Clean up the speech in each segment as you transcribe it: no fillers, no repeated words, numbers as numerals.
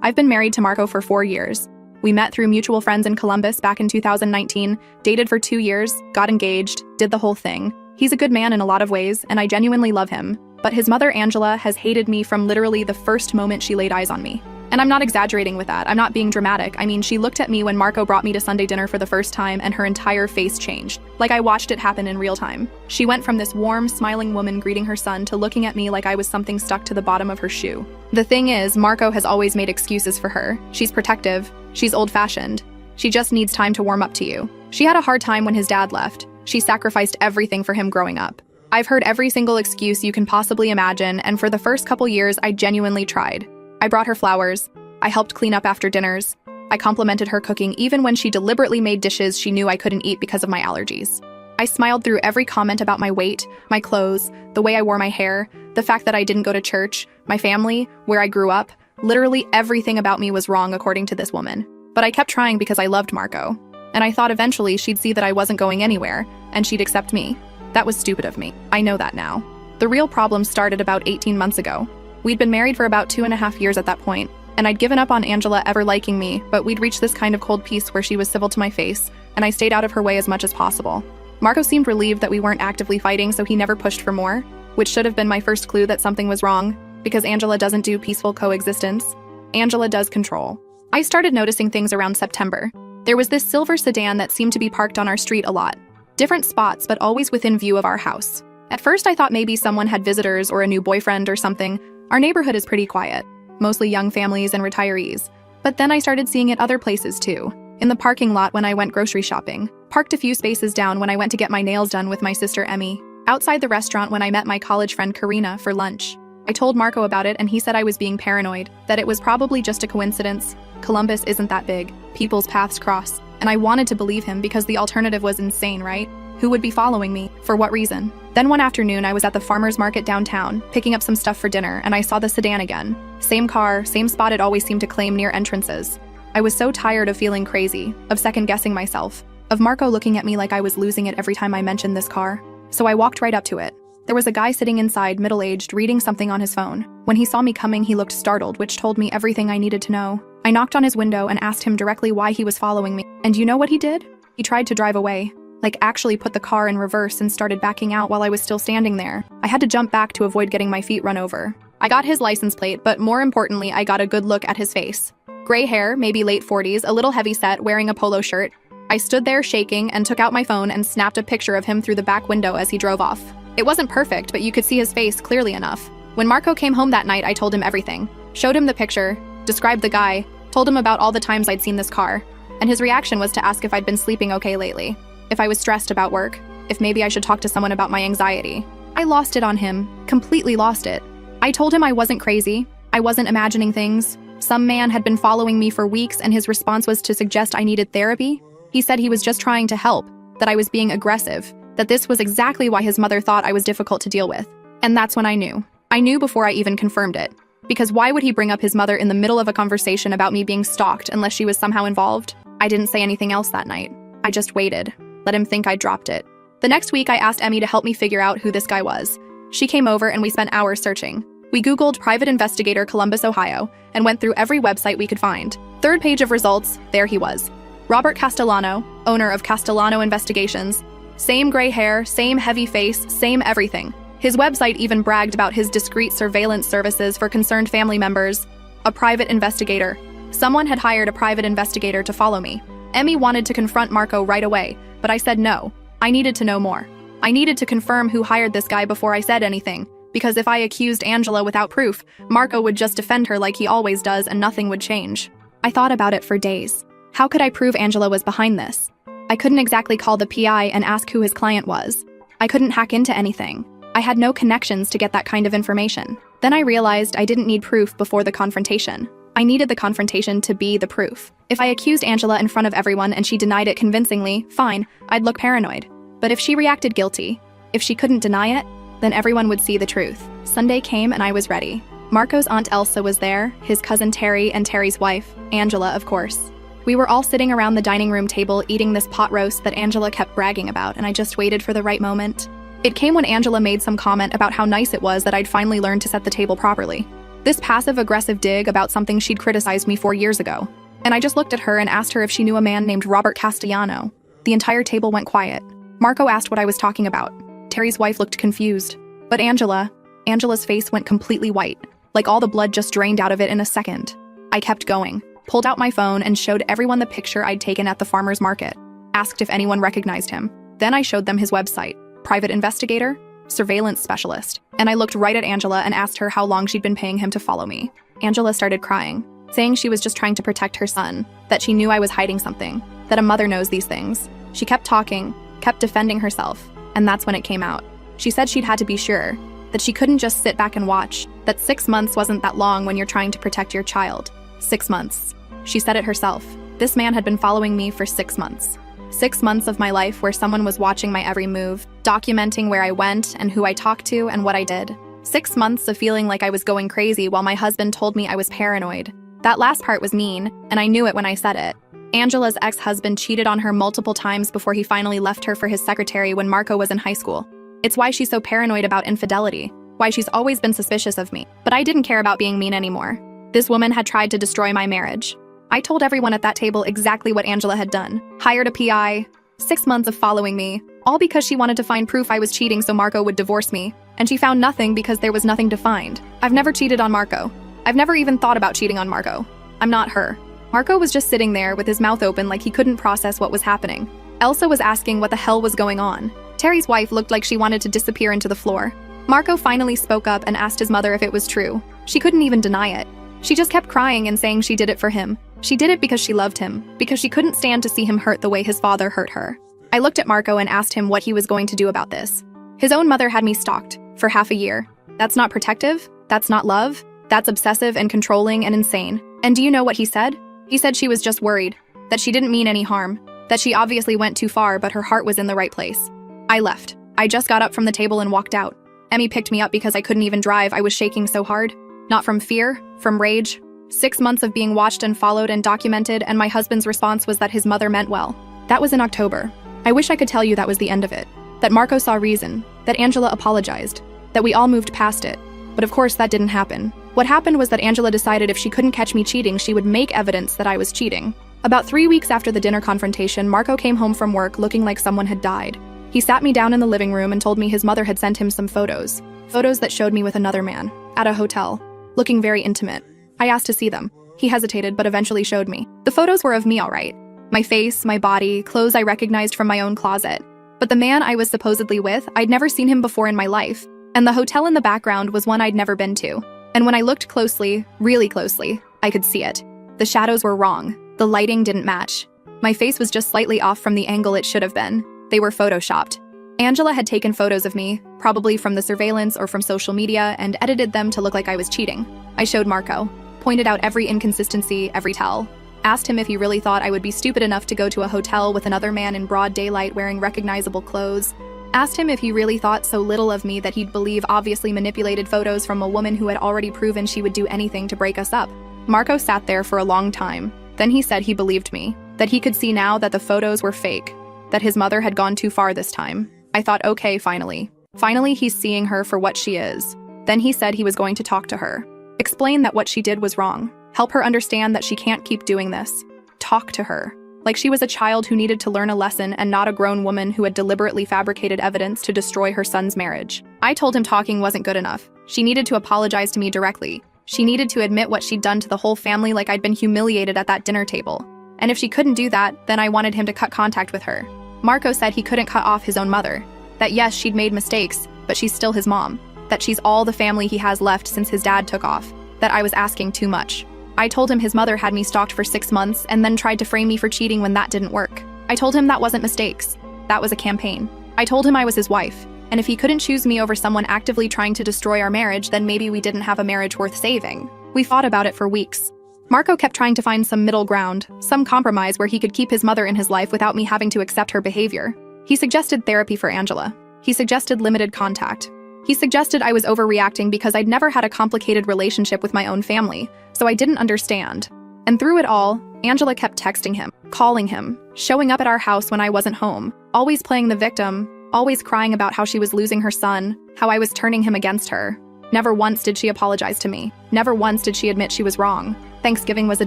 I've been married to Marco for 4 years. We met through mutual friends in Columbus back in 2019, dated for 2 years, got engaged, did the whole thing. He's a good man in a lot of ways, and I genuinely love him. But his mother, Angela, has hated me from literally the first moment she laid eyes on me. And I'm not exaggerating with that. I'm not being dramatic. I mean, she looked at me when Marco brought me to Sunday dinner for the first time and her entire face changed. Like I watched it happen in real time. She went from this warm, smiling woman greeting her son to looking at me like I was something stuck to the bottom of her shoe. The thing is, Marco has always made excuses for her. She's protective. She's old-fashioned. She just needs time to warm up to you. She had a hard time when his dad left. She sacrificed everything for him growing up. I've heard every single excuse you can possibly imagine, and for the first couple years, I genuinely tried. I brought her flowers. I helped clean up after dinners. I complimented her cooking even when she deliberately made dishes she knew I couldn't eat because of my allergies. I smiled through every comment about my weight, my clothes, the way I wore my hair, the fact that I didn't go to church, my family, where I grew up. Literally everything about me was wrong according to this woman. But I kept trying because I loved Marco. And I thought eventually she'd see that I wasn't going anywhere, and she'd accept me. That was stupid of me. I know that now. The real problem started about 18 months ago. We'd been married for about 2.5 years at that point, and I'd given up on Angela ever liking me, but we'd reached this kind of cold peace where she was civil to my face, and I stayed out of her way as much as possible. Marco seemed relieved that we weren't actively fighting, so he never pushed for more, which should have been my first clue that something was wrong, because Angela doesn't do peaceful coexistence. Angela does control. I started noticing things around September. There was this silver sedan that seemed to be parked on our street a lot. Different spots, but always within view of our house. At first I thought maybe someone had visitors or a new boyfriend or something. Our neighborhood is pretty quiet, mostly young families and retirees. But then I started seeing it other places too. In the parking lot when I went grocery shopping. Parked a few spaces down when I went to get my nails done with my sister Emmy. Outside the restaurant when I met my college friend Karina for lunch. I told Marco about it and he said I was being paranoid, that it was probably just a coincidence. Columbus isn't that big. People's paths cross. And I wanted to believe him because the alternative was insane, right? Who would be following me? For what reason? Then one afternoon, I was at the farmer's market downtown, picking up some stuff for dinner, and I saw the sedan again. Same car, same spot it always seemed to claim near entrances. I was so tired of feeling crazy, of second-guessing myself, of Marco looking at me like I was losing it every time I mentioned this car. So I walked right up to it. There was a guy sitting inside, middle-aged, reading something on his phone. When he saw me coming, he looked startled, which told me everything I needed to know. I knocked on his window and asked him directly why he was following me. And you know what he did? He tried to drive away. Like actually put the car in reverse and started backing out while I was still standing there. I had to jump back to avoid getting my feet run over. I got his license plate, but more importantly, I got a good look at his face. Gray hair, maybe late 40s, a little heavy-set, wearing a polo shirt. I stood there shaking and took out my phone and snapped a picture of him through the back window as he drove off. It wasn't perfect, but you could see his face clearly enough. When Marco came home that night, I told him everything. Showed him the picture, described the guy, told him about all the times I'd seen this car. And his reaction was to ask if I'd been sleeping okay lately. If I was stressed about work, if maybe I should talk to someone about my anxiety. I lost it on him, completely lost it. I told him I wasn't crazy, I wasn't imagining things. Some man had been following me for weeks and his response was to suggest I needed therapy. He said he was just trying to help, that I was being aggressive, that this was exactly why his mother thought I was difficult to deal with. And that's when I knew. I knew before I even confirmed it. Because why would he bring up his mother in the middle of a conversation about me being stalked unless she was somehow involved? I didn't say anything else that night. I just waited. Let him think I dropped it. The next week, I asked Emmy to help me figure out who this guy was. She came over and we spent hours searching. We Googled Private Investigator Columbus, Ohio, and went through every website we could find. Third page of results, there he was. Robert Castellano, owner of Castellano Investigations. Same gray hair, same heavy face, same everything. His website even bragged about his discreet surveillance services for concerned family members. A private investigator. Someone had hired a private investigator to follow me. Emmy wanted to confront Marco right away, but I said no. I needed to know more. I needed to confirm who hired this guy before I said anything, because if I accused Angela without proof, Marco would just defend her like he always does and nothing would change. I thought about it for days. How could I prove Angela was behind this? I couldn't exactly call the PI and ask who his client was. I couldn't hack into anything. I had no connections to get that kind of information. Then I realized I didn't need proof before the confrontation. I needed the confrontation to be the proof. If I accused Angela in front of everyone and she denied it convincingly, fine, I'd look paranoid. But if she reacted guilty, if she couldn't deny it, then everyone would see the truth. Sunday came and I was ready. Marco's aunt Elsa was there, his cousin Terry and Terry's wife, Angela, of course. We were all sitting around the dining room table eating this pot roast that Angela kept bragging about, and I just waited for the right moment. It came when Angela made some comment about how nice it was that I'd finally learned to set the table properly. This passive-aggressive dig about something she'd criticized me 4 years ago. And I just looked at her and asked her if she knew a man named Robert Castellano. The entire table went quiet. Marco asked what I was talking about. Terry's wife looked confused. But Angela's face went completely white, like all the blood just drained out of it in a second. I kept going, pulled out my phone and showed everyone the picture I'd taken at the farmer's market, asked if anyone recognized him. Then I showed them his website, Private Investigator, Surveillance Specialist, and I looked right at Angela and asked her how long she'd been paying him to follow me. Angela started crying, saying she was just trying to protect her son, that she knew I was hiding something, that a mother knows these things. She kept talking, kept defending herself, and that's when it came out. She said she'd had to be sure, that she couldn't just sit back and watch, that 6 months wasn't that long when you're trying to protect your child. 6 months. She said it herself. This man had been following me for 6 months. 6 months of my life where someone was watching my every move, documenting where I went and who I talked to and what I did. 6 months of feeling like I was going crazy while my husband told me I was paranoid. That last part was mean, and I knew it when I said it. Angela's ex-husband cheated on her multiple times before he finally left her for his secretary when Marco was in high school. It's why she's so paranoid about infidelity, why she's always been suspicious of me. But I didn't care about being mean anymore. This woman had tried to destroy my marriage. I told everyone at that table exactly what Angela had done. Hired a PI, 6 months of following me, all because she wanted to find proof I was cheating so Marco would divorce me. And she found nothing because there was nothing to find. I've never cheated on Marco. I've never even thought about cheating on Marco. I'm not her. Marco was just sitting there with his mouth open like he couldn't process what was happening. Elsa was asking what the hell was going on. Terry's wife looked like she wanted to disappear into the floor. Marco finally spoke up and asked his mother if it was true. She couldn't even deny it. She just kept crying and saying she did it for him. She did it because she loved him, because she couldn't stand to see him hurt the way his father hurt her. I looked at Marco and asked him what he was going to do about this. His own mother had me stalked for half a year. That's not protective. That's not love. That's obsessive and controlling and insane. And do you know what he said? He said she was just worried, that she didn't mean any harm, that she obviously went too far but her heart was in the right place. I left. I just got up from the table and walked out. Emmy picked me up because I couldn't even drive. I was shaking so hard. Not from fear, from rage. 6 months of being watched and followed and documented, and my husband's response was that his mother meant well. That was in October. I wish I could tell you that was the end of it. That Marco saw reason. That Angela apologized. That we all moved past it. But of course that didn't happen. What happened was that Angela decided if she couldn't catch me cheating, she would make evidence that I was cheating. About 3 weeks after the dinner confrontation, Marco came home from work looking like someone had died. He sat me down in the living room and told me his mother had sent him some photos. Photos that showed me with another man, at a hotel, looking very intimate. I asked to see them. He hesitated, but eventually showed me. The photos were of me, all right. My face, my body, clothes I recognized from my own closet. But the man I was supposedly with, I'd never seen him before in my life. And the hotel in the background was one I'd never been to. And when I looked closely, really closely, I could see it. The shadows were wrong. The lighting didn't match. My face was just slightly off from the angle it should have been. They were photoshopped. Angela had taken photos of me, probably from the surveillance or from social media, and edited them to look like I was cheating. I showed Marco, pointed out every inconsistency, every tell, asked him if he really thought I would be stupid enough to go to a hotel with another man in broad daylight wearing recognizable clothes, asked him if he really thought so little of me that he'd believe obviously manipulated photos from a woman who had already proven she would do anything to break us up. Marco sat there for a long time. Then he said he believed me, that he could see now that the photos were fake, that his mother had gone too far this time. I thought, okay, finally. Finally, he's seeing her for what she is. Then he said he was going to talk to her. Explain that what she did was wrong. Help her understand that she can't keep doing this. Talk to her. Like she was a child who needed to learn a lesson and not a grown woman who had deliberately fabricated evidence to destroy her son's marriage. I told him talking wasn't good enough. She needed to apologize to me directly. She needed to admit what she'd done to the whole family, like I'd been humiliated at that dinner table. And if she couldn't do that, then I wanted him to cut contact with her. Marco said he couldn't cut off his own mother. That yes, she'd made mistakes, but she's still his mom. That she's all the family he has left since his dad took off. That I was asking too much. I told him his mother had me stalked for 6 months and then tried to frame me for cheating when that didn't work. I told him that wasn't mistakes. That was a campaign. I told him I was his wife, and if he couldn't choose me over someone actively trying to destroy our marriage, then maybe we didn't have a marriage worth saving. We fought about it for weeks. Marco kept trying to find some middle ground, some compromise where he could keep his mother in his life without me having to accept her behavior. He suggested therapy for Angela. He suggested limited contact. He suggested I was overreacting because I'd never had a complicated relationship with my own family, so I didn't understand. And through it all, Angela kept texting him, calling him, showing up at our house when I wasn't home, always playing the victim, always crying about how she was losing her son, how I was turning him against her. Never once did she apologize to me. Never once did she admit she was wrong. Thanksgiving was a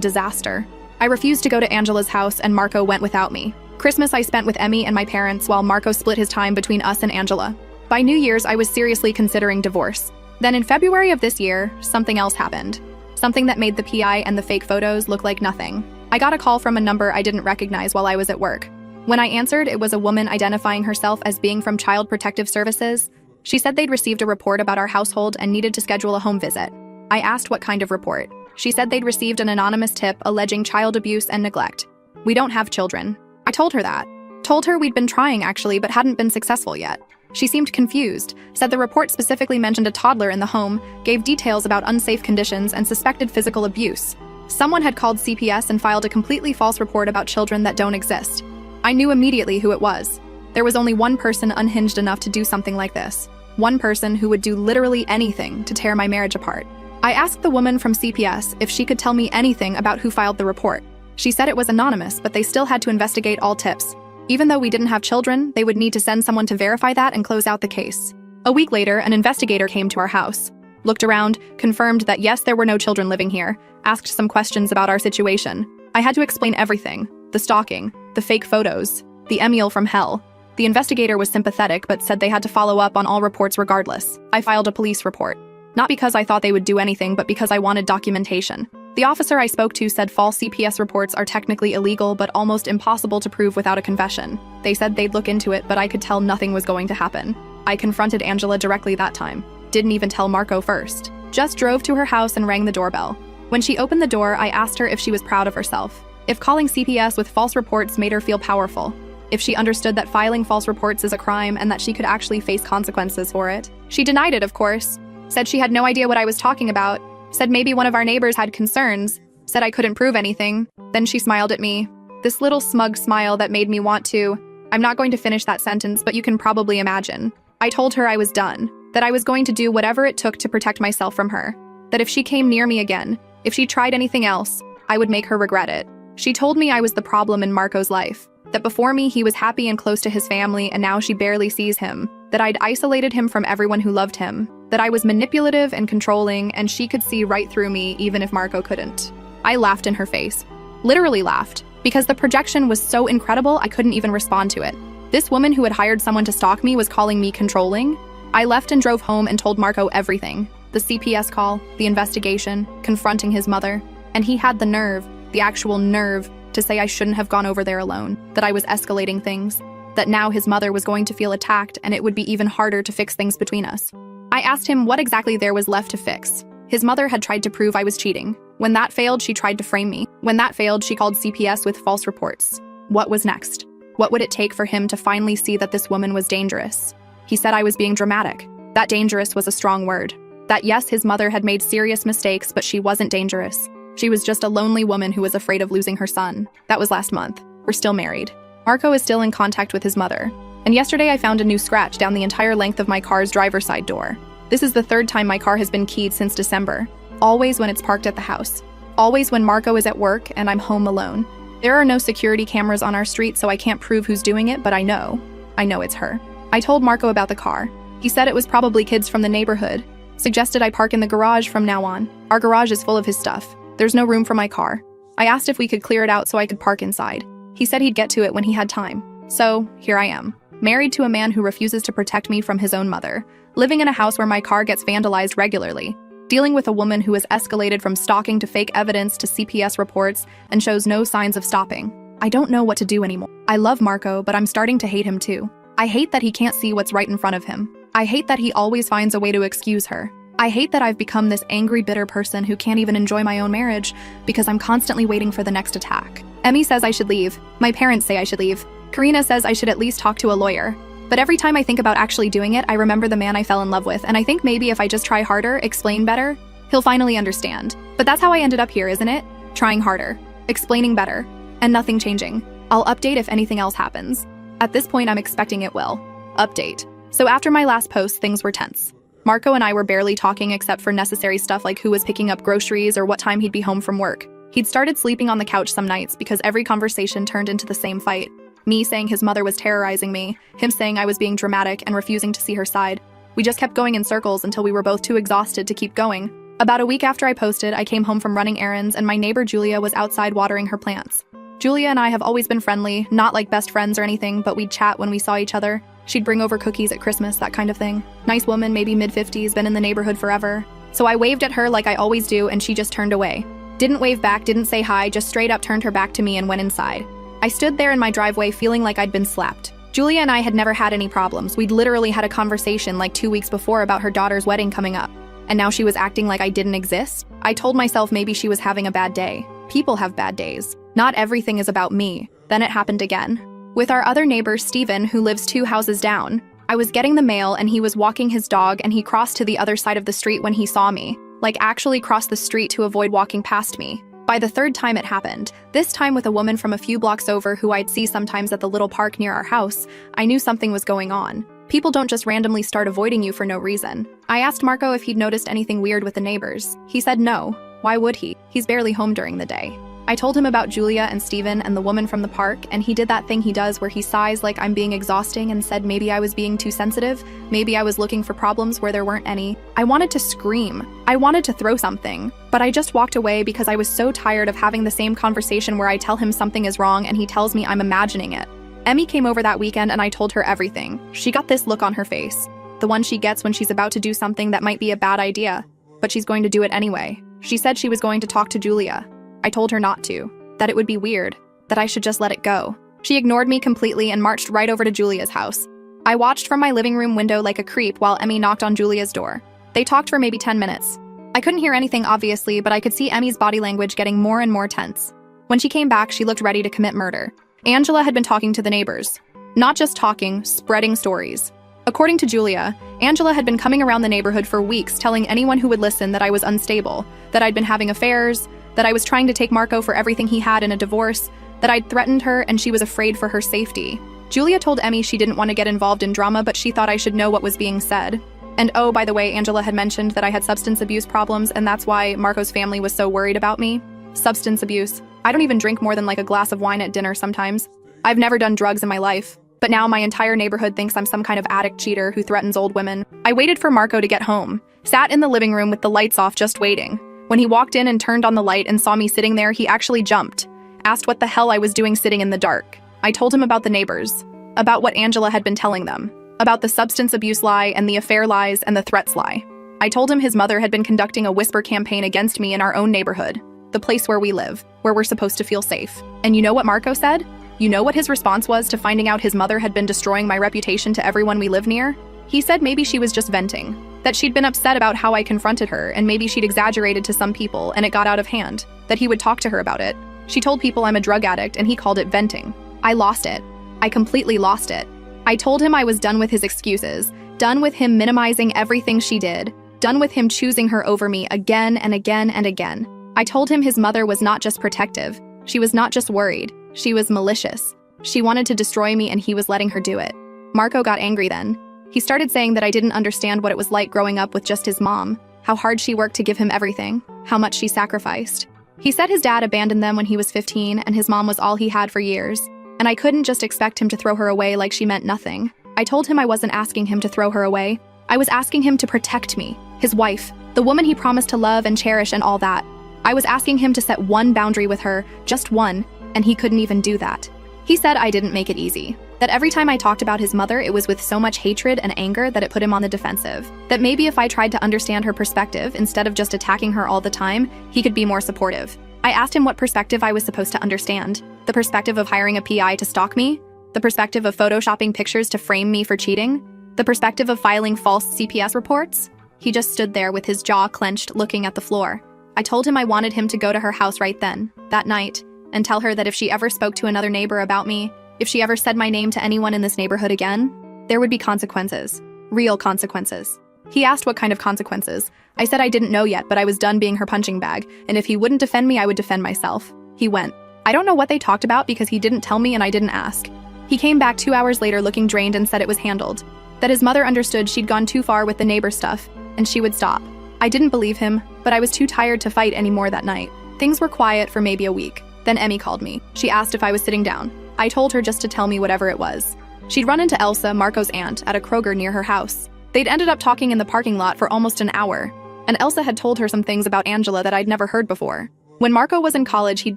disaster. I refused to go to Angela's house and Marco went without me. Christmas I spent with Emmy and my parents while Marco split his time between us and Angela. By New Year's, I was seriously considering divorce. Then in February of this year, something else happened. Something that made the PI and the fake photos look like nothing. I got a call from a number I didn't recognize while I was at work. When I answered, it was a woman identifying herself as being from Child Protective Services. She said they'd received a report about our household and needed to schedule a home visit. I asked what kind of report. She said they'd received an anonymous tip alleging child abuse and neglect. We don't have children. I told her that. Told her we'd been trying actually, but hadn't been successful yet. She seemed confused, said the report specifically mentioned a toddler in the home, gave details about unsafe conditions and suspected physical abuse. Someone had called CPS and filed a completely false report about children that don't exist. I knew immediately who it was. There was only one person unhinged enough to do something like this. One person who would do literally anything to tear my marriage apart. I asked the woman from CPS if she could tell me anything about who filed the report. She said it was anonymous, but they still had to investigate all tips. Even though we didn't have children, they would need to send someone to verify that and close out the case. A week later, an investigator came to our house, looked around, confirmed that yes, there were no children living here, asked some questions about our situation. I had to explain everything: the stalking, the fake photos, the Emil from hell. The investigator was sympathetic but said they had to follow up on all reports regardless. I filed a police report. Not because I thought they would do anything, but because I wanted documentation. The officer I spoke to said false CPS reports are technically illegal but almost impossible to prove without a confession. They said they'd look into it, but I could tell nothing was going to happen. I confronted Angela directly that time. Didn't even tell Marco first. Just drove to her house and rang the doorbell. When she opened the door, I asked her if she was proud of herself. If calling CPS with false reports made her feel powerful. If she understood that filing false reports is a crime and that she could actually face consequences for it. She denied it, of course. Said she had no idea what I was talking about. Said maybe one of our neighbors had concerns. Said I couldn't prove anything. Then she smiled at me. This little smug smile that made me want to. I'm not going to finish that sentence, but you can probably imagine. I told her I was done. That I was going to do whatever it took to protect myself from her. That if she came near me again, if she tried anything else, I would make her regret it. She told me I was the problem in Marco's life. That before me he was happy and close to his family and now she barely sees him. That I'd isolated him from everyone who loved him. That I was manipulative and controlling and she could see right through me even if Marco couldn't. I laughed in her face. Literally laughed. Because the projection was so incredible I couldn't even respond to it. This woman who had hired someone to stalk me was calling me controlling? I left and drove home and told Marco everything. The CPS call, the investigation, confronting his mother. And he had the nerve, the actual nerve, to say I shouldn't have gone over there alone, that I was escalating things, that now his mother was going to feel attacked and it would be even harder to fix things between us. I asked him what exactly there was left to fix. His mother had tried to prove I was cheating. When that failed, she tried to frame me. When that failed, she called CPS with false reports. What was next? What would it take for him to finally see that this woman was dangerous? He said I was being dramatic. That dangerous was a strong word. That yes, his mother had made serious mistakes, but she wasn't dangerous. She was just a lonely woman who was afraid of losing her son. That was last month. We're still married. Marco is still in contact with his mother. And yesterday I found a new scratch down the entire length of my car's driver's side door. This is the third time my car has been keyed since December. Always when it's parked at the house. Always when Marco is at work and I'm home alone. There are no security cameras on our street, so I can't prove who's doing it, but I know it's her. I told Marco about the car. He said it was probably kids from the neighborhood. Suggested I park in the garage from now on. Our garage is full of his stuff. There's no room for my car. I asked if we could clear it out so I could park inside. He said he'd get to it when he had time. So, here I am. Married to a man who refuses to protect me from his own mother. Living in a house where my car gets vandalized regularly. Dealing with a woman who has escalated from stalking to fake evidence to CPS reports and shows no signs of stopping. I don't know what to do anymore. I love Marco, but I'm starting to hate him too. I hate that he can't see what's right in front of him. I hate that he always finds a way to excuse her. I hate that I've become this angry, bitter person who can't even enjoy my own marriage because I'm constantly waiting for the next attack. Emmy says I should leave. My parents say I should leave. Karina says I should at least talk to a lawyer. But every time I think about actually doing it, I remember the man I fell in love with, and I think maybe if I just try harder, explain better, he'll finally understand. But that's how I ended up here, isn't it? Trying harder, explaining better, and nothing changing. I'll update if anything else happens. At this point, I'm expecting it will. Update. So after my last post, things were tense. Marco and I were barely talking except for necessary stuff like who was picking up groceries or what time he'd be home from work. He'd started sleeping on the couch some nights because every conversation turned into the same fight. Me saying his mother was terrorizing me, him saying I was being dramatic and refusing to see her side. We just kept going in circles until we were both too exhausted to keep going. About a week after I posted, I came home from running errands and my neighbor Julia was outside watering her plants. Julia and I have always been friendly, not like best friends or anything, but we'd chat when we saw each other. She'd bring over cookies at Christmas, that kind of thing. Nice woman, maybe mid-50s, been in the neighborhood forever. So I waved at her like I always do and she just turned away. Didn't wave back, didn't say hi, just straight up turned her back to me and went inside. I stood there in my driveway feeling like I'd been slapped. Julia and I had never had any problems. We'd literally had a conversation like 2 weeks before about her daughter's wedding coming up. And now she was acting like I didn't exist? I told myself maybe she was having a bad day. People have bad days. Not everything is about me. Then it happened again. With our other neighbor, Steven, who lives 2 houses down. I was getting the mail and he was walking his dog and he crossed to the other side of the street when he saw me. Like actually crossed the street to avoid walking past me. By the 3rd time it happened, this time with a woman from a few blocks over who I'd see sometimes at the little park near our house, I knew something was going on. People don't just randomly start avoiding you for no reason. I asked Marco if he'd noticed anything weird with the neighbors. He said no. Why would he? He's barely home during the day. I told him about Julia and Steven and the woman from the park, and he did that thing he does where he sighs like I'm being exhausting and said maybe I was being too sensitive, maybe I was looking for problems where there weren't any. I wanted to scream. I wanted to throw something, but I just walked away because I was so tired of having the same conversation where I tell him something is wrong and he tells me I'm imagining it. Emmy came over that weekend and I told her everything. She got this look on her face. The one she gets when she's about to do something that might be a bad idea, but she's going to do it anyway. She said she was going to talk to Julia. I told her not to, that it would be weird, that I should just let it go. She ignored me completely and marched right over to Julia's house. I watched from my living room window like a creep while Emmy knocked on Julia's door. They talked for maybe 10 minutes. I couldn't hear anything obviously, but I could see Emmy's body language getting more and more tense. When she came back, she looked ready to commit murder. Angela had been talking to the neighbors. Not just talking, spreading stories. According to Julia, Angela had been coming around the neighborhood for weeks telling anyone who would listen that I was unstable, that I'd been having affairs, that I was trying to take Marco for everything he had in a divorce, that I'd threatened her and she was afraid for her safety. Julia told Emmy she didn't want to get involved in drama, but she thought I should know what was being said. And oh, by the way, Angela had mentioned that I had substance abuse problems and that's why Marco's family was so worried about me. Substance abuse. I don't even drink more than like a glass of wine at dinner sometimes. I've never done drugs in my life, but now my entire neighborhood thinks I'm some kind of addict cheater who threatens old women. I waited for Marco to get home, sat in the living room with the lights off just waiting. When he walked in and turned on the light and saw me sitting there, he actually jumped, asked what the hell I was doing sitting in the dark. I told him about the neighbors, about what Angela had been telling them, about the substance abuse lie and the affair lies and the threats lie. I told him his mother had been conducting a whisper campaign against me in our own neighborhood, the place where we live, where we're supposed to feel safe. And you know what Marco said? You know what his response was to finding out his mother had been destroying my reputation to everyone we live near? He said maybe she was just venting, that she'd been upset about how I confronted her and maybe she'd exaggerated to some people and it got out of hand, that he would talk to her about it. She told people I'm a drug addict and he called it venting. I lost it. I completely lost it. I told him I was done with his excuses, done with him minimizing everything she did, done with him choosing her over me again and again and again. I told him his mother was not just protective, she was not just worried, she was malicious. She wanted to destroy me and he was letting her do it. Marco got angry then. He started saying that I didn't understand what it was like growing up with just his mom, how hard she worked to give him everything, how much she sacrificed. He said his dad abandoned them when he was 15 and his mom was all he had for years, and I couldn't just expect him to throw her away like she meant nothing. I told him I wasn't asking him to throw her away. I was asking him to protect me, his wife, the woman he promised to love and cherish and all that. I was asking him to set one boundary with her, just one, and he couldn't even do that. He said I didn't make it easy, that every time I talked about his mother, it was with so much hatred and anger that it put him on the defensive, that maybe if I tried to understand her perspective instead of just attacking her all the time, he could be more supportive. I asked him what perspective I was supposed to understand. The perspective of hiring a PI to stalk me? The perspective of photoshopping pictures to frame me for cheating? The perspective of filing false CPS reports? He just stood there with his jaw clenched, looking at the floor. I told him I wanted him to go to her house right then, that night, and tell her that if she ever spoke to another neighbor about me, if she ever said my name to anyone in this neighborhood again, there would be consequences. Real consequences. He asked what kind of consequences. I said I didn't know yet, but I was done being her punching bag, and if he wouldn't defend me, I would defend myself. He went. I don't know what they talked about because he didn't tell me and I didn't ask. He came back 2 hours later looking drained and said it was handled. That his mother understood she'd gone too far with the neighbor stuff, and she would stop. I didn't believe him, but I was too tired to fight anymore that night. Things were quiet for maybe a week. Then Emmy called me. She asked if I was sitting down. I told her just to tell me whatever it was. She'd run into Elsa, Marco's aunt, at a Kroger near her house. They'd ended up talking in the parking lot for almost an hour, and Elsa had told her some things about Angela that I'd never heard before. When Marco was in college, he'd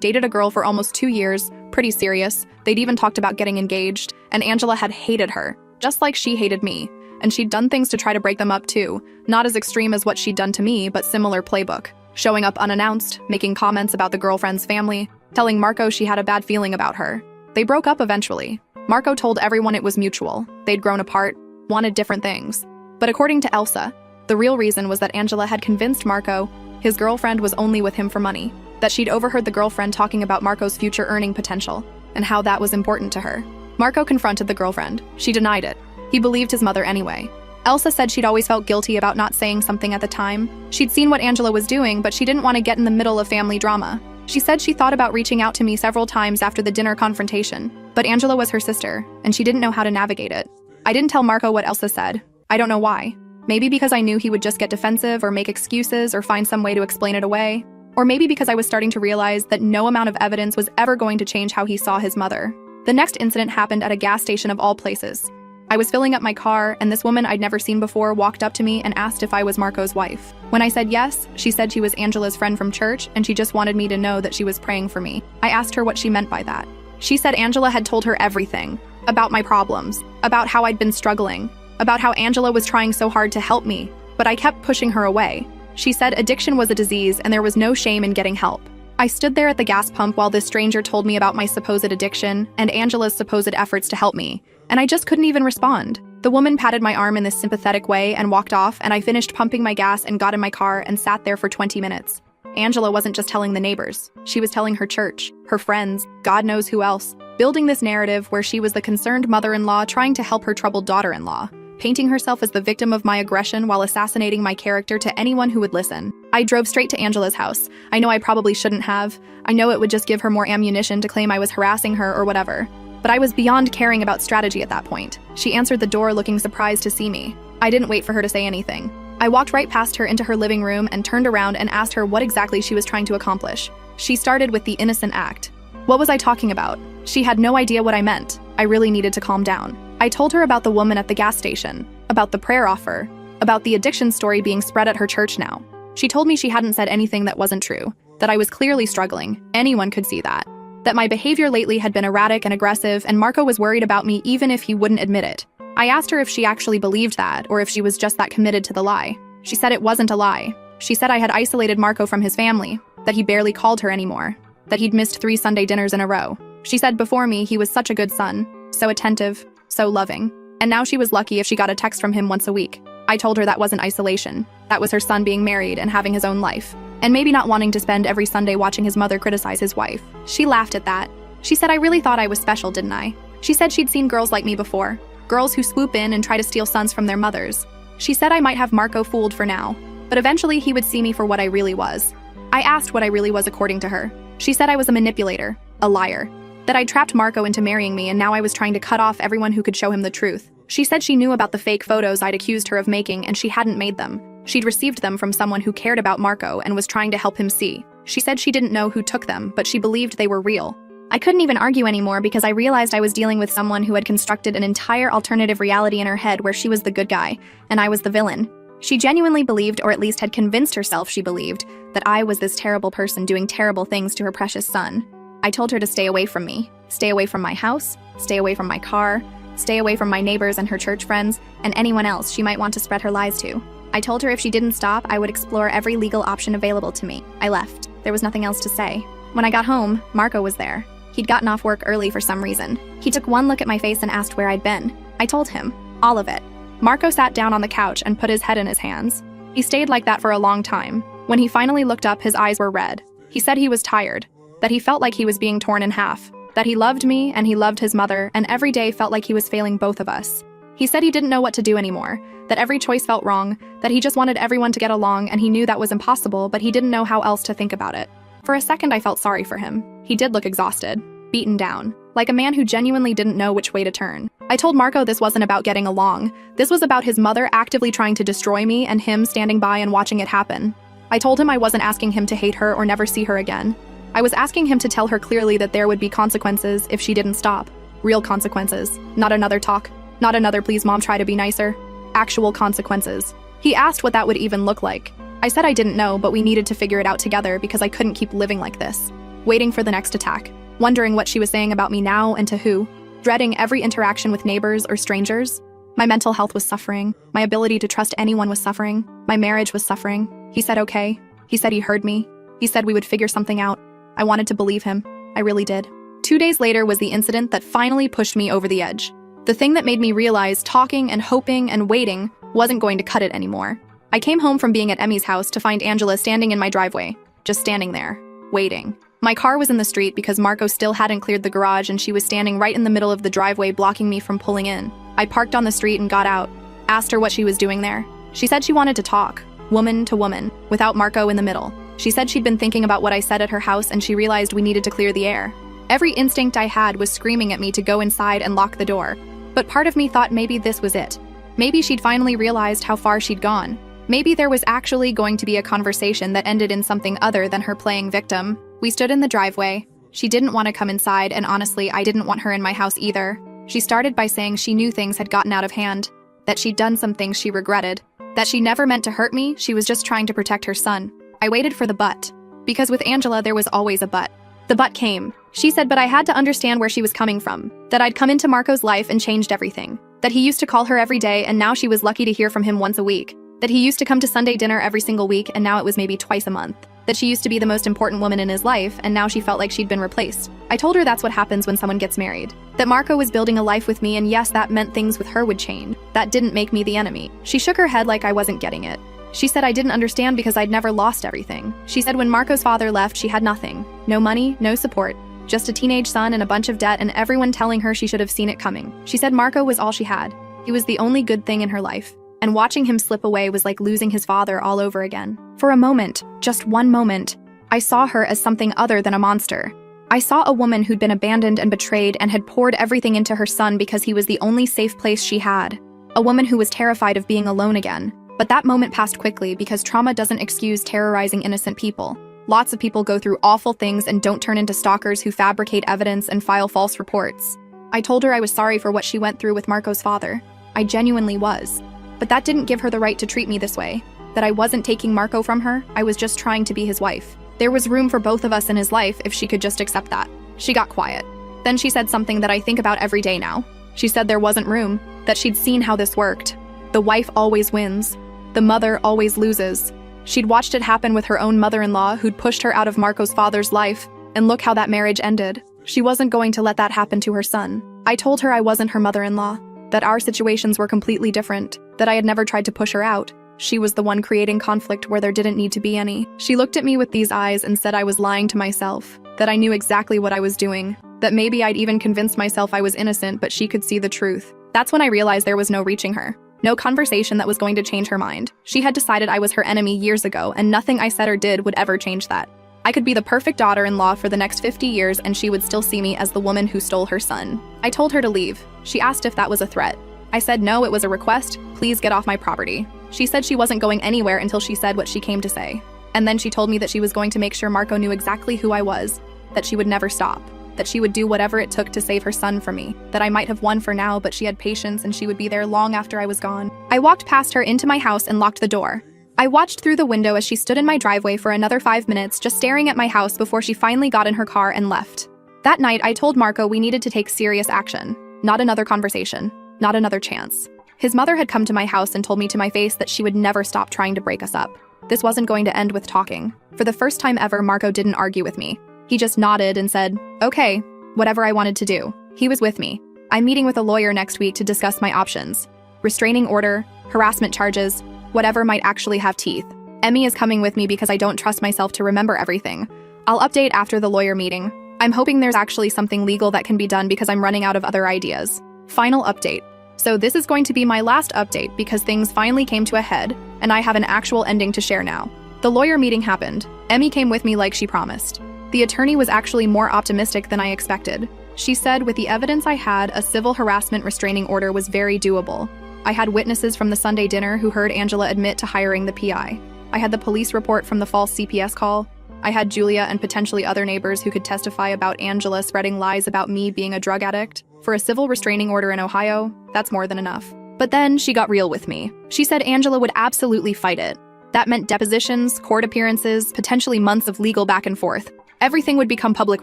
dated a girl for almost 2 years, pretty serious. They'd even talked about getting engaged, and Angela had hated her, just like she hated me. And she'd done things to try to break them up too, not as extreme as what she'd done to me, but similar playbook. Showing up unannounced, making comments about the girlfriend's family, telling Marco she had a bad feeling about her. They broke up eventually. Marco told everyone it was mutual. They'd grown apart, wanted different things. But according to Elsa, the real reason was that Angela had convinced Marco his girlfriend was only with him for money, that she'd overheard the girlfriend talking about Marco's future earning potential, and how that was important to her. Marco confronted the girlfriend. She denied it. He believed his mother anyway. Elsa said she'd always felt guilty about not saying something at the time. She'd seen what Angela was doing, but she didn't want to get in the middle of family drama. She said she thought about reaching out to me several times after the dinner confrontation, but Angela was her sister, and she didn't know how to navigate it. I didn't tell Marco what Elsa said. I don't know why. Maybe because I knew he would just get defensive or make excuses or find some way to explain it away. Or maybe because I was starting to realize that no amount of evidence was ever going to change how he saw his mother. The next incident happened at a gas station of all places. I was filling up my car, and this woman I'd never seen before walked up to me and asked if I was Marco's wife. When I said yes, she said she was Angela's friend from church, and she just wanted me to know that she was praying for me. I asked her what she meant by that. She said Angela had told her everything, about my problems, about how I'd been struggling, about how Angela was trying so hard to help me, but I kept pushing her away. She said addiction was a disease and there was no shame in getting help. I stood there at the gas pump while this stranger told me about my supposed addiction and Angela's supposed efforts to help me, and I just couldn't even respond. The woman patted my arm in this sympathetic way and walked off, and I finished pumping my gas and got in my car and sat there for 20 minutes. Angela wasn't just telling the neighbors. She was telling her church, her friends, God knows who else, building this narrative where she was the concerned mother-in-law trying to help her troubled daughter-in-law, painting herself as the victim of my aggression while assassinating my character to anyone who would listen. I drove straight to Angela's house. I know I probably shouldn't have. I know it would just give her more ammunition to claim I was harassing her or whatever. But I was beyond caring about strategy at that point. She answered the door looking surprised to see me. I didn't wait for her to say anything. I walked right past her into her living room and turned around and asked her what exactly she was trying to accomplish. She started with the innocent act. What was I talking about? She had no idea what I meant. I really needed to calm down. I told her about the woman at the gas station, about the prayer offer, about the addiction story being spread at her church now. She told me she hadn't said anything that wasn't true, that I was clearly struggling, anyone could see that my behavior lately had been erratic and aggressive, and Marco was worried about me even if he wouldn't admit it. I asked her if she actually believed that, or if she was just that committed to the lie. She said it wasn't a lie. She said I had isolated Marco from his family, that he barely called her anymore, that he'd missed 3 Sunday dinners in a row. She said before me he was such a good son, so attentive, so loving, and now she was lucky if she got a text from him once a week. I told her that wasn't isolation. That was her son being married and having his own life, and maybe not wanting to spend every Sunday watching his mother criticize his wife. She laughed at that. She said I really thought I was special, didn't I? She said she'd seen girls like me before, girls who swoop in and try to steal sons from their mothers. She said I might have Marco fooled for now, but eventually he would see me for what I really was. I asked what I really was according to her. She said I was a manipulator, a liar, that I trapped Marco into marrying me and now I was trying to cut off everyone who could show him the truth. She said she knew about the fake photos I'd accused her of making and she hadn't made them. She'd received them from someone who cared about Marco and was trying to help him see. She said she didn't know who took them, but she believed they were real. I couldn't even argue anymore because I realized I was dealing with someone who had constructed an entire alternative reality in her head where she was the good guy and I was the villain. She genuinely believed, or at least had convinced herself she believed, that I was this terrible person doing terrible things to her precious son. I told her to stay away from me, stay away from my house, stay away from my car, stay away from my neighbors and her church friends, and anyone else she might want to spread her lies to. I told her if she didn't stop, I would explore every legal option available to me. I left. There was nothing else to say. When I got home, Marco was there. He'd gotten off work early for some reason. He took one look at my face and asked where I'd been. I told him. All of it. Marco sat down on the couch and put his head in his hands. He stayed like that for a long time. When he finally looked up, his eyes were red. He said he was tired, that he felt like he was being torn in half, that he loved me and he loved his mother, and every day felt like he was failing both of us. He said he didn't know what to do anymore, that every choice felt wrong, that he just wanted everyone to get along and he knew that was impossible, but he didn't know how else to think about it. For a second, I felt sorry for him. He did look exhausted, beaten down, like a man who genuinely didn't know which way to turn. I told Marco this wasn't about getting along. This was about his mother actively trying to destroy me and him standing by and watching it happen. I told him I wasn't asking him to hate her or never see her again. I was asking him to tell her clearly that there would be consequences if she didn't stop. Real consequences. Not another talk. Not another please mom try to be nicer. Actual consequences. He asked what that would even look like. I said I didn't know, but we needed to figure it out together because I couldn't keep living like this. Waiting for the next attack. Wondering what she was saying about me now and to who. Dreading every interaction with neighbors or strangers. My mental health was suffering. My ability to trust anyone was suffering. My marriage was suffering. He said okay. He said he heard me. He said we would figure something out. I wanted to believe him. I really did. 2 days later was the incident that finally pushed me over the edge. The thing that made me realize talking and hoping and waiting wasn't going to cut it anymore. I came home from being at Emmy's house to find Angela standing in my driveway, just standing there, waiting. My car was in the street because Marco still hadn't cleared the garage and she was standing right in the middle of the driveway blocking me from pulling in. I parked on the street and got out, asked her what she was doing there. She said she wanted to talk, woman to woman, without Marco in the middle. She said she'd been thinking about what I said at her house and she realized we needed to clear the air. Every instinct I had was screaming at me to go inside and lock the door. But part of me thought maybe this was it. Maybe she'd finally realized how far she'd gone. Maybe there was actually going to be a conversation that ended in something other than her playing victim. We stood in the driveway. She didn't want to come inside, and honestly, I didn't want her in my house either. She started by saying she knew things had gotten out of hand, that she'd done some things she regretted, that she never meant to hurt me, she was just trying to protect her son. I waited for the but. Because with Angela, there was always a but. The but came. She said, but I had to understand where she was coming from, that I'd come into Marco's life and changed everything, that he used to call her every day and now she was lucky to hear from him once a week, that he used to come to Sunday dinner every single week and now it was maybe twice a month, that she used to be the most important woman in his life and now she felt like she'd been replaced. I told her that's what happens when someone gets married, that Marco was building a life with me and yes, that meant things with her would change. That didn't make me the enemy. She shook her head like I wasn't getting it. She said I didn't understand because I'd never lost everything. She said when Marco's father left, she had nothing. No money, no support. Just a teenage son and a bunch of debt and everyone telling her she should have seen it coming. She said Marco was all she had. He was the only good thing in her life. And watching him slip away was like losing his father all over again. For a moment, just one moment, I saw her as something other than a monster. I saw a woman who'd been abandoned and betrayed and had poured everything into her son because he was the only safe place she had. A woman who was terrified of being alone again. But that moment passed quickly because trauma doesn't excuse terrorizing innocent people. Lots of people go through awful things and don't turn into stalkers who fabricate evidence and file false reports. I told her I was sorry for what she went through with Marco's father. I genuinely was. But that didn't give her the right to treat me this way. That I wasn't taking Marco from her, I was just trying to be his wife. There was room for both of us in his life if she could just accept that. She got quiet. Then she said something that I think about every day now. She said there wasn't room, that she'd seen how this worked. The wife always wins. The mother always loses. She'd watched it happen with her own mother-in-law who'd pushed her out of Marco's father's life, and look how that marriage ended. She wasn't going to let that happen to her son. I told her I wasn't her mother-in-law, that our situations were completely different, that I had never tried to push her out. She was the one creating conflict where there didn't need to be any. She looked at me with these eyes and said I was lying to myself, that I knew exactly what I was doing, that maybe I'd even convinced myself I was innocent but she could see the truth. That's when I realized there was no reaching her. No conversation that was going to change her mind. She had decided I was her enemy years ago, and nothing I said or did would ever change that. I could be the perfect daughter-in-law for the next 50 years and she would still see me as the woman who stole her son. I told her to leave. She asked if that was a threat. I said no, it was a request. Please get off my property. She said she wasn't going anywhere until she said what she came to say. And then she told me that she was going to make sure Marco knew exactly who I was, that she would never stop, that she would do whatever it took to save her son from me, that I might have won for now, but she had patience and she would be there long after I was gone. I walked past her into my house and locked the door. I watched through the window as she stood in my driveway for another 5 minutes, just staring at my house before she finally got in her car and left. That night, I told Marco we needed to take serious action. Not another conversation. Not another chance. His mother had come to my house and told me to my face that she would never stop trying to break us up. This wasn't going to end with talking. For the first time ever, Marco didn't argue with me. He just nodded and said, okay, whatever I wanted to do. He was with me. I'm meeting with a lawyer next week to discuss my options. Restraining order, harassment charges, whatever might actually have teeth. Emmy is coming with me because I don't trust myself to remember everything. I'll update after the lawyer meeting. I'm hoping there's actually something legal that can be done because I'm running out of other ideas. Final update. So this is going to be my last update because things finally came to a head and I have an actual ending to share now. The lawyer meeting happened. Emmy came with me like she promised. The attorney was actually more optimistic than I expected. She said with the evidence I had, a civil harassment restraining order was very doable. I had witnesses from the Sunday dinner who heard Angela admit to hiring the PI. I had the police report from the false CPS call. I had Julia and potentially other neighbors who could testify about Angela spreading lies about me being a drug addict. For a civil restraining order in Ohio, that's more than enough. But then she got real with me. She said Angela would absolutely fight it. That meant depositions, court appearances, potentially months of legal back and forth. Everything would become public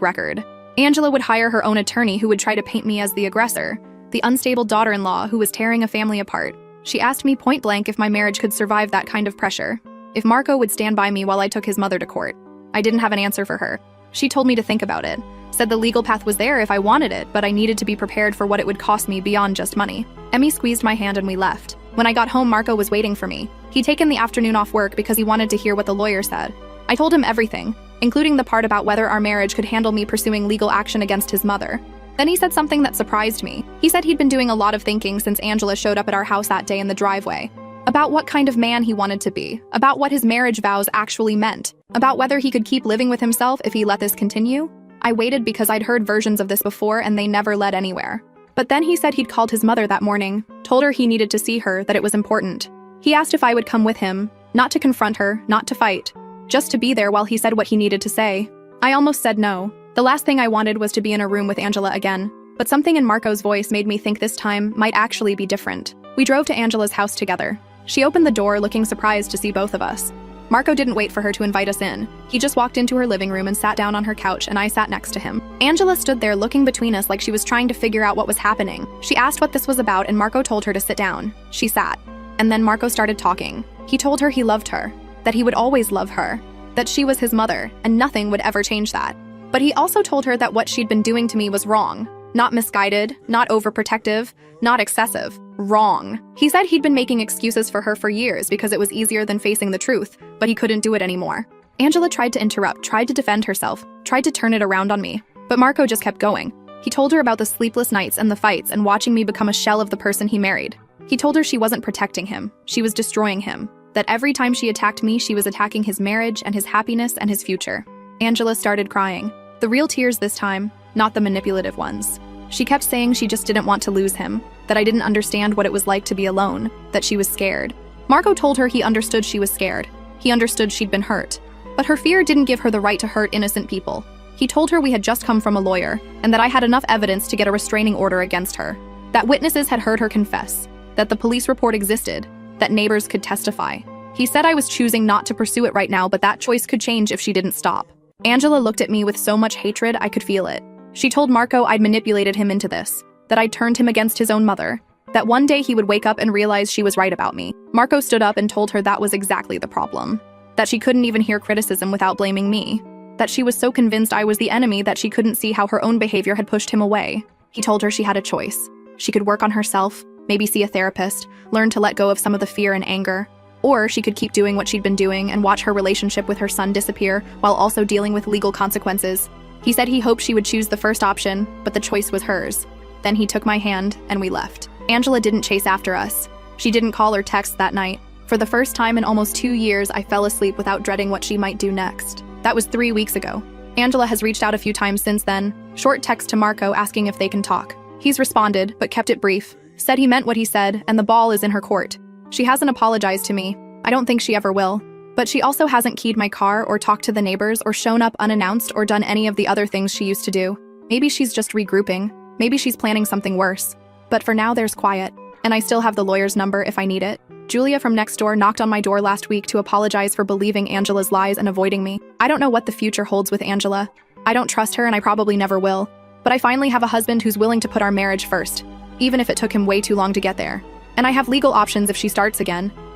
record. Angela would hire her own attorney who would try to paint me as the aggressor, the unstable daughter-in-law who was tearing a family apart. She asked me point blank if my marriage could survive that kind of pressure, if Marco would stand by me while I took his mother to court. I didn't have an answer for her. She told me to think about it, said the legal path was there if I wanted it, but I needed to be prepared for what it would cost me beyond just money. Emmy squeezed my hand and we left. When I got home, Marco was waiting for me. He'd taken the afternoon off work because he wanted to hear what the lawyer said. I told him everything, including the part about whether our marriage could handle me pursuing legal action against his mother. Then he said something that surprised me. He said he'd been doing a lot of thinking since Angela showed up at our house that day in the driveway. About what kind of man he wanted to be, about what his marriage vows actually meant, about whether he could keep living with himself if he let this continue. I waited because I'd heard versions of this before and they never led anywhere. But then he said he'd called his mother that morning, told her he needed to see her, that it was important. He asked if I would come with him, not to confront her, not to fight, just to be there while he said what he needed to say. I almost said no. The last thing I wanted was to be in a room with Angela again. But something in Marco's voice made me think this time might actually be different. We drove to Angela's house together. She opened the door, looking surprised to see both of us. Marco didn't wait for her to invite us in. He just walked into her living room and sat down on her couch, and I sat next to him. Angela stood there looking between us like she was trying to figure out what was happening. She asked what this was about, and Marco told her to sit down. She sat. And then Marco started talking. He told her he loved her, that he would always love her, that she was his mother, and nothing would ever change that. But he also told her that what she'd been doing to me was wrong. Not misguided, not overprotective, not excessive. Wrong. He said he'd been making excuses for her for years because it was easier than facing the truth, but he couldn't do it anymore. Angela tried to interrupt, tried to defend herself, tried to turn it around on me. But Marco just kept going. He told her about the sleepless nights and the fights and watching me become a shell of the person he married. He told her she wasn't protecting him, she was destroying him. That every time she attacked me, she was attacking his marriage and his happiness and his future. Angela started crying. The real tears this time, not the manipulative ones. She kept saying she just didn't want to lose him, that I didn't understand what it was like to be alone, that she was scared. Marco told her he understood she was scared. He understood she'd been hurt. But her fear didn't give her the right to hurt innocent people. He told her we had just come from a lawyer, and that I had enough evidence to get a restraining order against her. That witnesses had heard her confess, that the police report existed, that neighbors could testify. He said I was choosing not to pursue it right now, but that choice could change if she didn't stop. Angela looked at me with so much hatred I could feel it. She told Marco I'd manipulated him into this, that I'd turned him against his own mother, that one day he would wake up and realize she was right about me. Marco stood up and told her that was exactly the problem, that she couldn't even hear criticism without blaming me, that she was so convinced I was the enemy that she couldn't see how her own behavior had pushed him away. He told her she had a choice. She could work on herself, maybe see a therapist, learn to let go of some of the fear and anger, or she could keep doing what she'd been doing and watch her relationship with her son disappear while also dealing with legal consequences. He said he hoped she would choose the first option, but the choice was hers. Then he took my hand and we left. Angela didn't chase after us. She didn't call or text that night. For the first time in almost 2 years, I fell asleep without dreading what she might do next. That was 3 weeks ago. Angela has reached out a few times since then. Short text to Marco asking if they can talk. He's responded, but kept it brief. Said he meant what he said, and the ball is in her court. She hasn't apologized to me. I don't think she ever will. But she also hasn't keyed my car or talked to the neighbors or shown up unannounced or done any of the other things she used to do. Maybe she's just regrouping. Maybe she's planning something worse. But for now, there's quiet. And I still have the lawyer's number if I need it. Julia from next door knocked on my door last week to apologize for believing Angela's lies and avoiding me. I don't know what the future holds with Angela. I don't trust her and I probably never will. But I finally have a husband who's willing to put our marriage first, even if it took him way too long to get there. And I have legal options if she starts again.